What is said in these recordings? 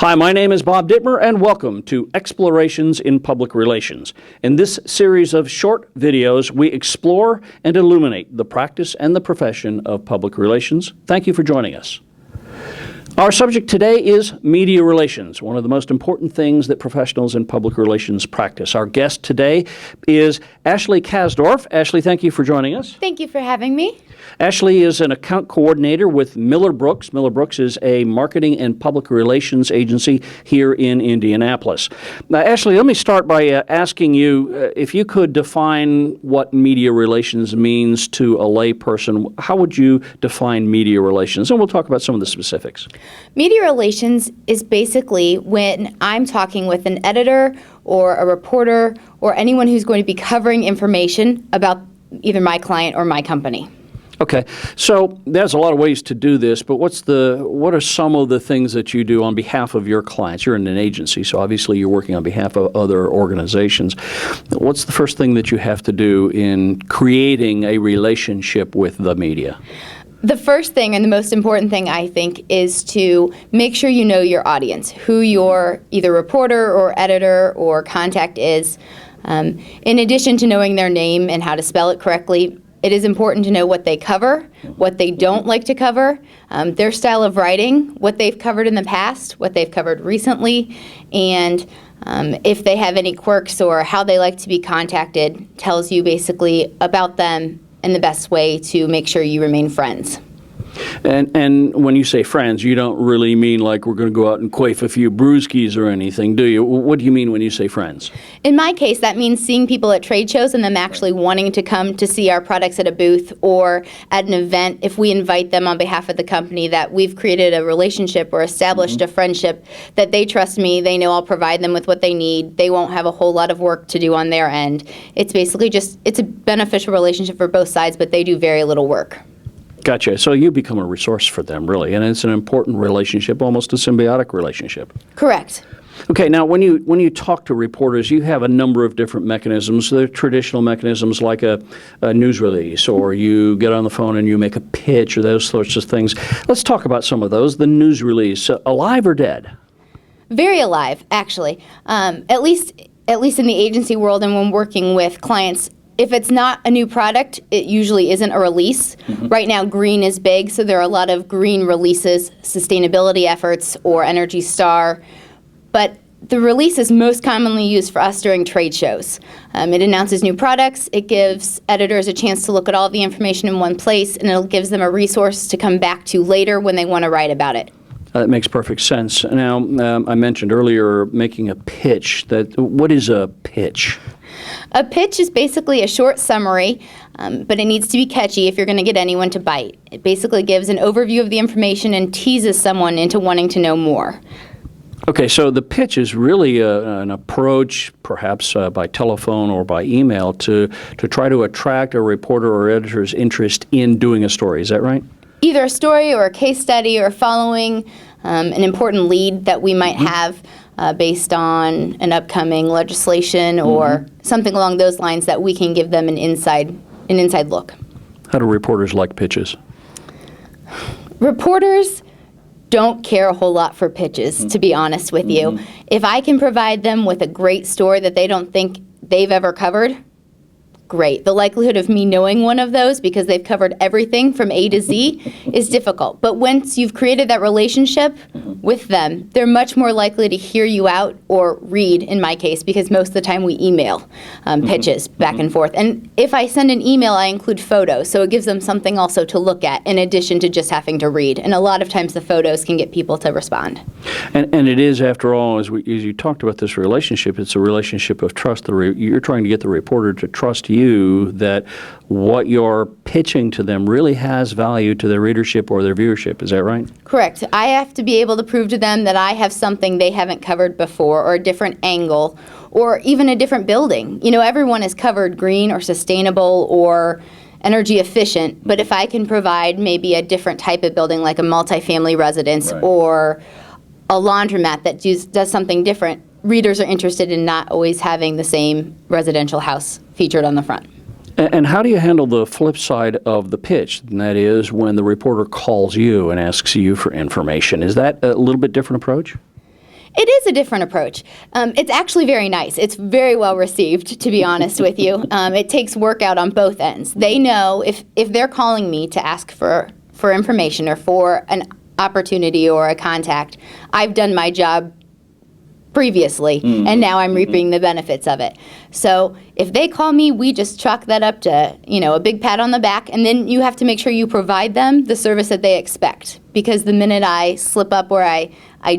Hi, my name is Bob Dittmer, and welcome to Explorations in Public Relations. In this series of short videos, we explore and illuminate the practice and the profession of public relations. Thank you for joining us. Our subject today is media relations, one of the most important things that professionals in public relations practice. Our guest today is Ashley Kasdorf. Ashley, thank you for joining us. Thank you for having me. Ashley is an account coordinator with Miller Brooks. Miller Brooks is a marketing and public relations agency here in Indianapolis. Now, Ashley, let me start by asking you if you could define what media relations means to a layperson. How would you define media relations? And we'll talk about some of the specifics. Media relations is basically when I'm talking with an editor or a reporter or anyone who's going to be covering information about either my client or my company. Okay, so there's a lot of ways to do this, but what are some of the things that you do on behalf of your clients? You're in an agency, so obviously you're working on behalf of other organizations. What's the first thing that you have to do in creating a relationship with the media? The first thing and the most important thing, I think, is to make sure you know your audience, who your either reporter or editor or contact is. In addition to knowing their name and how to spell it correctly, it is important to know what they cover, what they don't like to cover, their style of writing, what they've covered in the past, what they've covered recently, and if they have any quirks or how they like to be contacted. Tells you basically about them and the best way to make sure you remain friends. And when you say friends, you don't really mean like we're going to go out and quaff a few brewskis or anything, do you? What do you mean when you say friends? In my case, that means seeing people at trade shows and them actually wanting to come to see our products at a booth or at an event. If we invite them on behalf of the company, that we've created a relationship or established a friendship, that they trust me, they know I'll provide them with what they need, they won't have a whole lot of work to do on their end. It's basically it's a beneficial relationship for both sides, but they do very little work. Gotcha. So you become a resource for them, really, and it's an important relationship, almost a symbiotic relationship. Correct. Okay, now when you talk to reporters, you have a number of different mechanisms. There are traditional mechanisms like a news release, or you get on the phone and you make a pitch, or those sorts of things. Let's talk about some of those. The news release, alive or dead? Very alive, actually. At least in the agency world and when working with clients. If it's not a new product, it usually isn't a release. Mm-hmm. Right now, green is big, so there are a lot of green releases, sustainability efforts, or Energy Star. But the release is most commonly used for us during trade shows. It announces new products, it gives editors a chance to look at all the information in one place, and it gives them a resource to come back to later when they want to write about it. That makes perfect sense. Now, I mentioned earlier making a pitch. What is a pitch? A pitch is basically a short summary, but it needs to be catchy if you're going to get anyone to bite. It basically gives an overview of the information and teases someone into wanting to know more. Okay, so the pitch is really an approach, perhaps by telephone or by email, to try to attract a reporter or editor's interest in doing a story. Is that right? Either a story or a case study or following an important lead that we might have based on an upcoming legislation or something along those lines that we can give them an inside look. How do reporters like pitches? Reporters don't care a whole lot for pitches, to be honest with you. If I can provide them with a great story that they don't think they've ever covered, great. The likelihood of me knowing one of those because they've covered everything from A to Z is difficult. But once you've created that relationship with them, they're much more likely to hear you out or read, in my case, because most of the time we email pitches back and forth. And if I send an email, I include photos, so it gives them something also to look at in addition to just having to read. And a lot of times the photos can get people to respond. And it is, after all, as you talked about this relationship, it's a relationship of trust. You're trying to get the reporter to trust you that what you're pitching to them really has value to their readership or their viewership. Is that right? Correct. I have to be able to prove to them that I have something they haven't covered before, or a different angle, or even a different building. You know, everyone has covered green or sustainable or energy efficient, but if I can provide maybe a different type of building like a multifamily residence or a laundromat that does something different, readers are interested in not always having the same residential house featured on the front. And how do you handle the flip side of the pitch? And that is when the reporter calls you and asks you for information. Is that a little bit different approach? It is a different approach. It's actually very nice. It's very well received, to be honest with you. It takes work out on both ends. They know if they're calling me to ask for information or for an opportunity or a contact, I've done my job previously, and now I'm reaping the benefits of it. So if they call me, we just chalk that up to, a big pat on the back, and then you have to make sure you provide them the service that they expect. Because the minute I slip up or I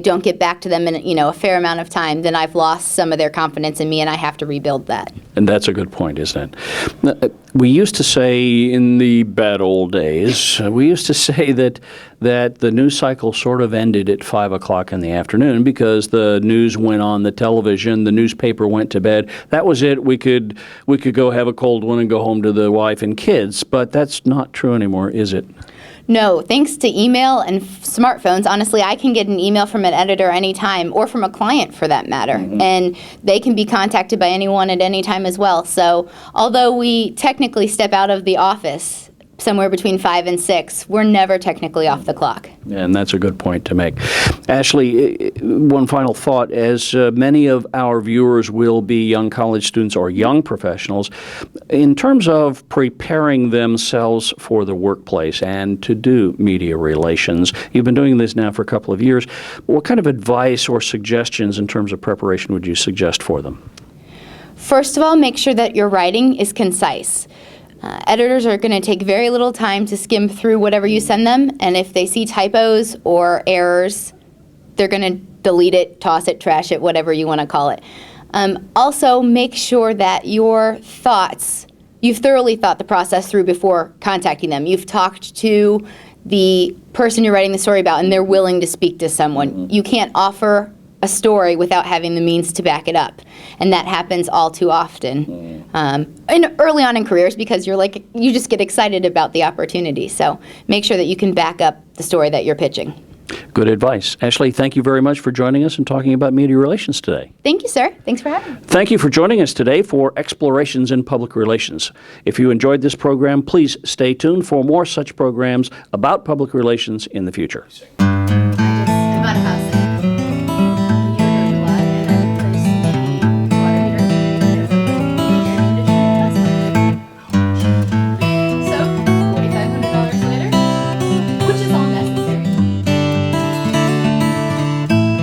don't get back to them in, a fair amount of time, then I've lost some of their confidence in me, and I have to rebuild that. And that's a good point, isn't it? We used to say in the bad old days, we used to say that the news cycle sort of ended at 5 o'clock in the afternoon because the news went on the television, the newspaper went to bed. That was it. We could go have a cold one and go home to the wife and kids, but that's not true anymore, is it? No, thanks to email and smartphones, honestly, I can get an email from an editor anytime, or from a client for that matter, and they can be contacted by anyone at any time as well. So although we technically step out of the office somewhere between 5 and 6, we're never technically off the clock. And that's a good point to make. Ashley, one final thought. As many of our viewers will be young college students or young professionals, in terms of preparing themselves for the workplace and to do media relations, you've been doing this now for a couple of years. What kind of advice or suggestions in terms of preparation would you suggest for them? First of all, make sure that your writing is concise. Editors are going to take very little time to skim through whatever you send them, and if they see typos or errors, they're going to delete it, toss it, trash it, whatever you want to call it. Also, make sure that your thoughts, you've thoroughly thought the process through before contacting them. You've talked to the person you're writing the story about, and they're willing to speak to someone. You can't offer a story without having the means to back it up, and that happens all too often and early on in careers, because you just get excited about the opportunity. So make sure that you can back up the story that you're pitching. Good advice. Ashley, thank you very much for joining us and talking about media relations today. Thank you, sir. Thanks for having me. Thank you for joining us today for Explorations in Public Relations. If you enjoyed this program, please stay tuned for more such programs about public relations in the future.